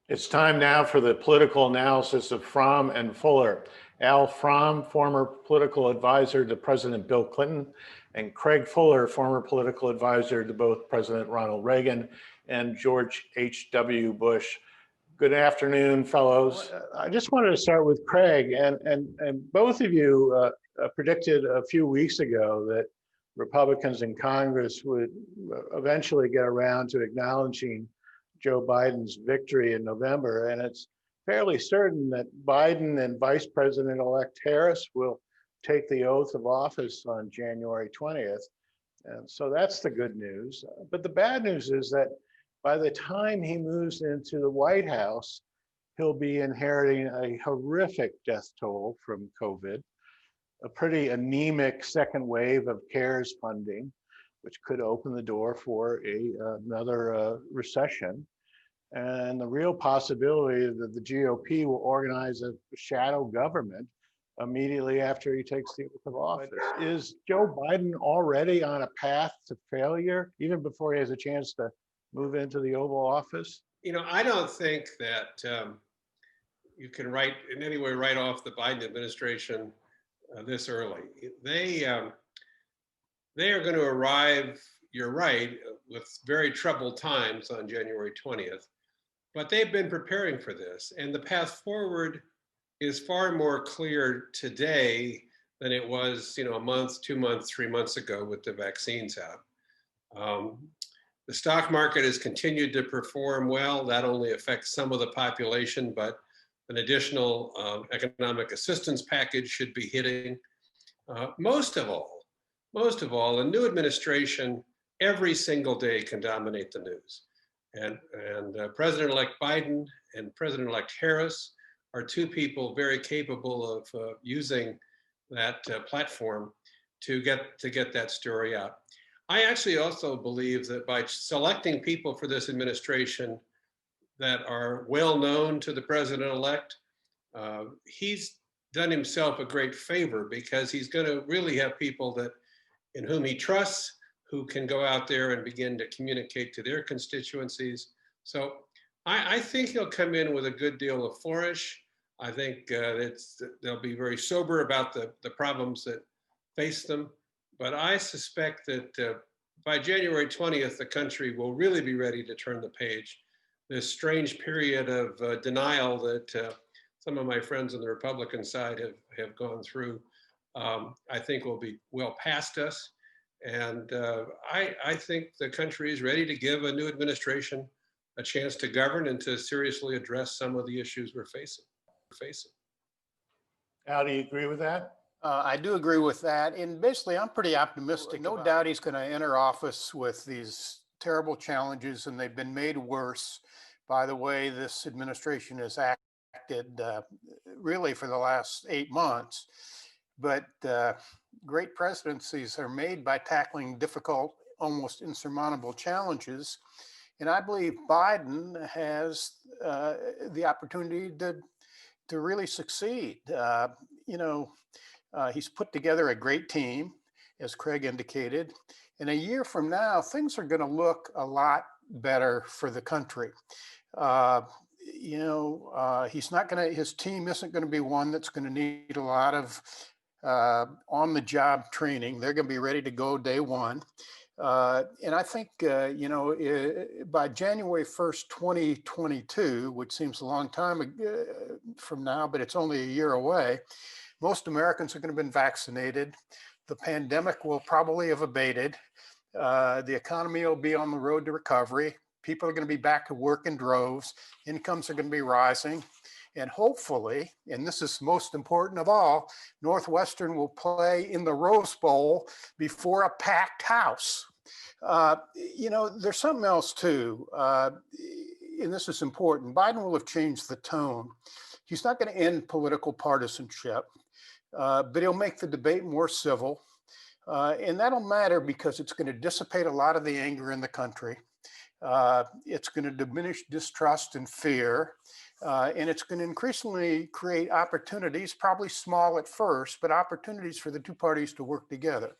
It's time now for the political analysis of Fromm and Fuller. Al Fromm, former political advisor to President Bill Clinton, and Craig Fuller, former political advisor to both President Ronald Reagan and George H.W. Bush. Good afternoon, fellows. I just wanted to start with Craig, and both of you predicted a few weeks ago that Republicans in Congress would eventually get around to acknowledging Joe Biden's victory in November. And it's fairly certain that Biden and Vice President-elect Harris will take the oath of office on January 20th. And so that's the good news. But the bad news is that by the time he moves into the White House, he'll be inheriting a horrific death toll from COVID, a pretty anemic second wave of CARES funding, which could open the door for another recession, and the real possibility that the GOP will organize a shadow government immediately after he takes the oath of office. Is Joe Biden already on a path to failure, even before he has a chance to move into the Oval Office? You know, I don't think that you can in any way write off the Biden administration this early. They are going to arrive, you're right, with very troubled times on January 20th, but they've been preparing for this. And the path forward is far more clear today than it was, a month, 2 months, 3 months ago with the vaccines out. The stock market has continued to perform well. That only affects some of the population, but an additional economic assistance package should be hitting. Most of all, a new administration every single day can dominate the news. And President-elect Biden and President-elect Harris are two people very capable of using that platform to get that story out. I actually also believe that by selecting people for this administration that are well known to the president-elect, he's done himself a great favor, because he's going to really have people in whom he trusts, who can go out there and begin to communicate to their constituencies. So I think he'll come in with a good deal of flourish. I think they'll be very sober about the problems that face them. But I suspect that by January 20th, the country will really be ready to turn the page. This strange period of denial that some of my friends on the Republican side have gone through, I think will be well past us. And I think the country is ready to give a new administration a chance to govern and to seriously address some of the issues we're facing. Al, do you agree with that? I do agree with that. And basically, I'm pretty optimistic. No doubt he's going to enter office with these terrible challenges, and they've been made worse by the way this administration has acted really for the last 8 months. But great presidencies are made by tackling difficult, almost insurmountable challenges. And I believe Biden has the opportunity to really succeed. He's put together a great team, as Craig indicated. And a year from now, things are going to look a lot better for the country. His team isn't going to be one that's going to need a lot of on-the-job training. They're going to be ready to go day one. And I think, by January 1st, 2022, which seems a long time from now, but it's only a year away, most Americans are going to have been vaccinated. The pandemic will probably have abated. The economy will be on the road to recovery. People are going to be back to work in droves. Incomes are going to be rising. And hopefully, and this is most important of all, Northwestern will play in the Rose Bowl before a packed house. There's something else too, and this is important. Biden will have changed the tone. He's not going to end political partisanship, but he'll make the debate more civil. And that'll matter because it's going to dissipate a lot of the anger in the country. It's going to diminish distrust and fear. And it's going to increasingly create opportunities, probably small at first, but opportunities for the two parties to work together.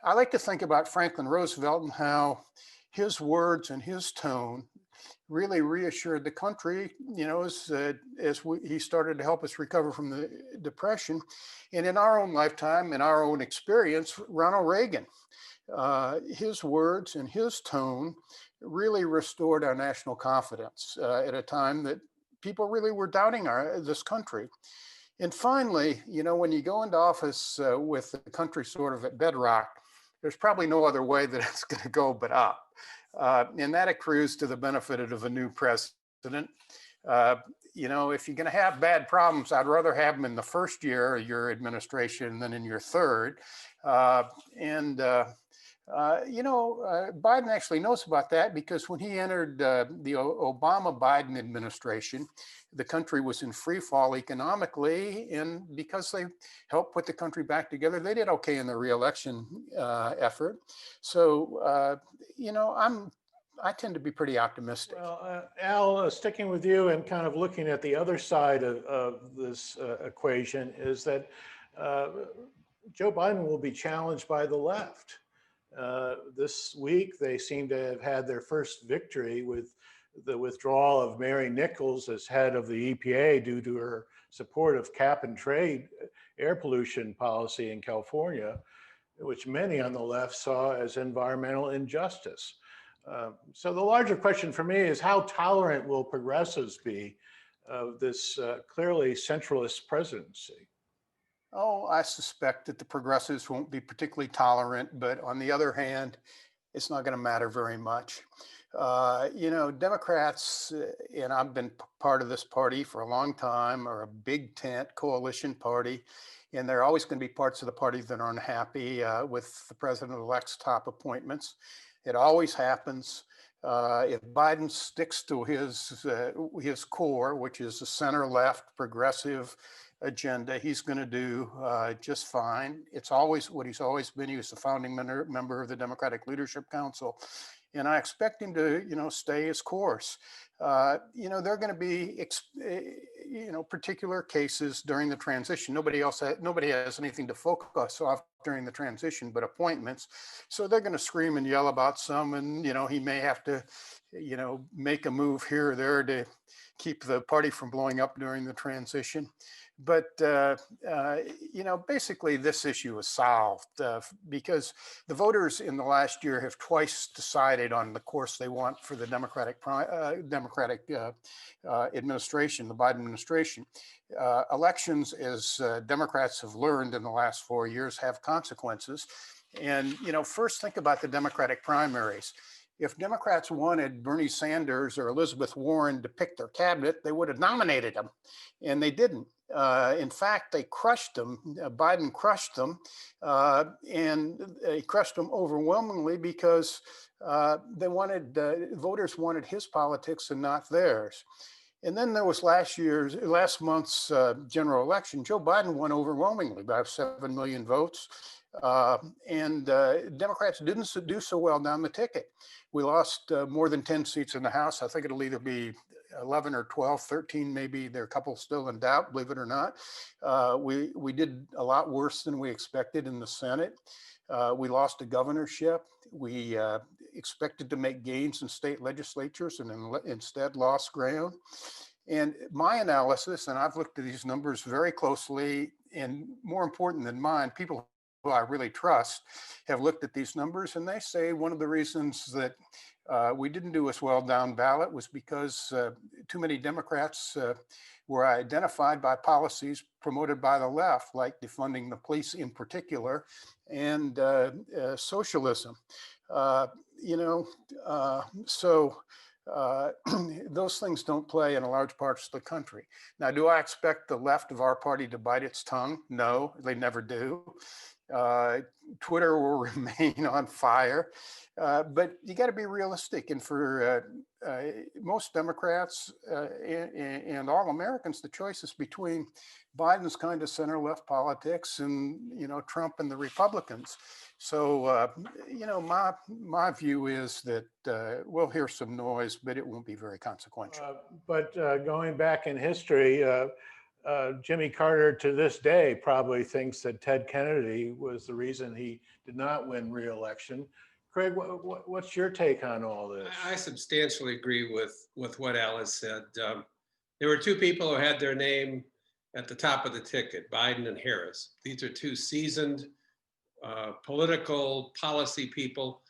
I like to think about Franklin Roosevelt and how his words and his tone really reassured the country, he started to help us recover from the Depression. And in our own lifetime, in our own experience, Ronald Reagan, his words and his tone really restored our national confidence at a time that people really were doubting this country. And finally, when you go into office with the country sort of at bedrock, there's probably no other way that it's going to go but up. And that accrues to the benefit of a new president. If you're going to have bad problems, I'd rather have them in the first year of your administration than in your third. Biden actually knows about that, because when he entered the Obama-Biden administration, the country was in free fall economically, and because they helped put the country back together, they did okay in the reelection effort. So, I tend to be pretty optimistic. Well, Al, sticking with you and kind of looking at the other side of this equation is that Joe Biden will be challenged by the left. This week, they seem to have had their first victory with the withdrawal of Mary Nichols as head of the EPA due to her support of cap and trade air pollution policy in California, which many on the left saw as environmental injustice. So the larger question for me is, how tolerant will progressives be of this clearly centralist presidency? Oh, I suspect that the progressives won't be particularly tolerant, but on the other hand, it's not going to matter very much. Democrats, and I've been part of this party for a long time, are a big tent coalition party, and there are always going to be parts of the party that are unhappy with the president-elect's top appointments. It always happens. If Biden sticks to his core, which is a center-left progressive agenda, he's going to do just fine. It's always what he's always been. He was a founding member of the Democratic Leadership Council, and I expect him to, stay his course. There are going to be, particular cases during the transition. Nobody has anything to focus off during the transition but appointments. So they're going to scream and yell about some, and he may have to, make a move here or there to keep the party from blowing up during the transition. But, basically this issue is solved because the voters in the last year have twice decided on the course they want for the Democratic administration, the Biden administration. Elections, as Democrats have learned in the last 4 years, have consequences. And, first think about the Democratic primaries. If Democrats wanted Bernie Sanders or Elizabeth Warren to pick their cabinet, they would have nominated them, and they didn't. In fact, they crushed them. Biden crushed them, and he crushed them overwhelmingly because voters wanted his politics and not theirs. And then there was last month's general election. Joe Biden won overwhelmingly by 7 million votes. And Democrats didn't do so well down the ticket. We lost more than 10 seats in the House. I think it'll either be 11 or 12, 13 maybe. There are a couple still in doubt, believe it or not. We did a lot worse than we expected in the Senate. We lost a governorship. We expected to make gains in state legislatures and instead lost ground. And my analysis, and I've looked at these numbers very closely, and more important than mine, people who I really trust have looked at these numbers, and they say one of the reasons that we didn't do as well down ballot was because too many Democrats were identified by policies promoted by the left, like defunding the police in particular, and socialism. Those things don't play in large parts of the country. Now, do I expect the left of our party to bite its tongue? No, they never do. Twitter will remain on fire, but you got to be realistic. And for most Democrats and all Americans, the choice is between Biden's kind of center-left politics and Trump and the Republicans. So my view is that we'll hear some noise, but it won't be very consequential. But going back in history, Jimmy Carter to this day probably thinks that Ted Kennedy was the reason he did not win re-election. Craig, what's your take on all this? I substantially agree with what Al has said. There were two people who had their name at the top of the ticket, Biden and Harris. These are two seasoned political policy people.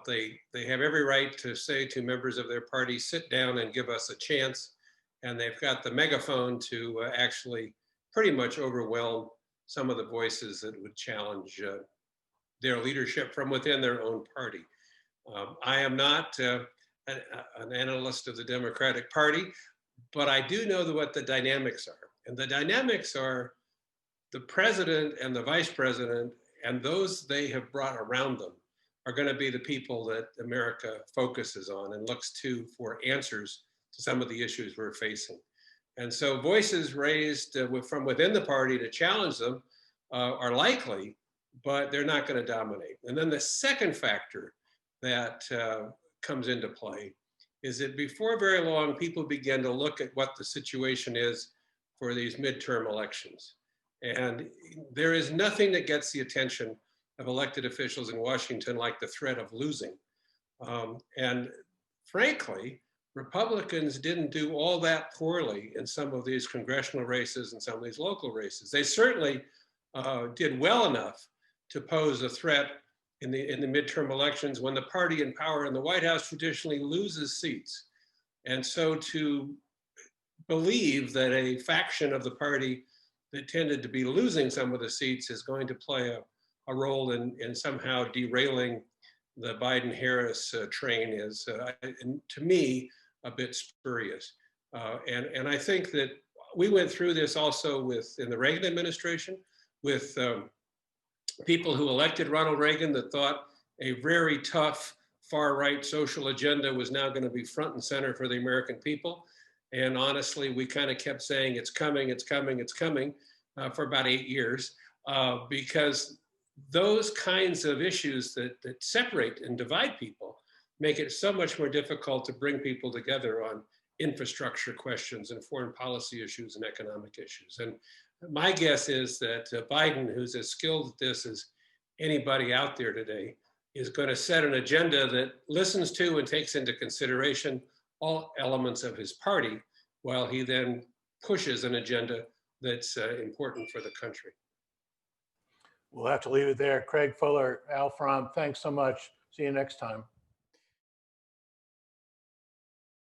They have every right to say to members of their party, sit down and give us a chance. And they've got the megaphone to actually pretty much overwhelm some of the voices that would challenge their leadership from within their own party. I am not an analyst of the Democratic Party, but I do know what the dynamics are. And the dynamics are the president and the vice president and those they have brought around them are going to be the people that America focuses on and looks to for answers to some of the issues we're facing. And so voices raised from within the party to challenge them are likely, but they're not going to dominate. And then the second factor that comes into play is that before very long, people begin to look at what the situation is for these midterm elections. And there is nothing that gets the attention of elected officials in Washington like the threat of losing. And frankly, Republicans didn't do all that poorly in some of these congressional races and some of these local races. They certainly did well enough to pose a threat in the midterm elections when the party in power in the White House traditionally loses seats. And so to believe that a faction of the party that tended to be losing some of the seats is going to play a role in somehow derailing the Biden-Harris train is, to me, a bit spurious. And I think that we went through this also in the Reagan administration with people who elected Ronald Reagan that thought a very tough far-right social agenda was now going to be front and center for the American people. And honestly, we kind of kept saying, it's coming, it's coming, it's coming for about 8 years, because those kinds of issues that separate and divide people make it so much more difficult to bring people together on infrastructure questions and foreign policy issues and economic issues. And my guess is that Biden, who's as skilled at this as anybody out there today, is going to set an agenda that listens to and takes into consideration all elements of his party, while he then pushes an agenda that's important for the country. We'll have to leave it there. Craig Fuller, Al Fromm, thanks so much. See you next time.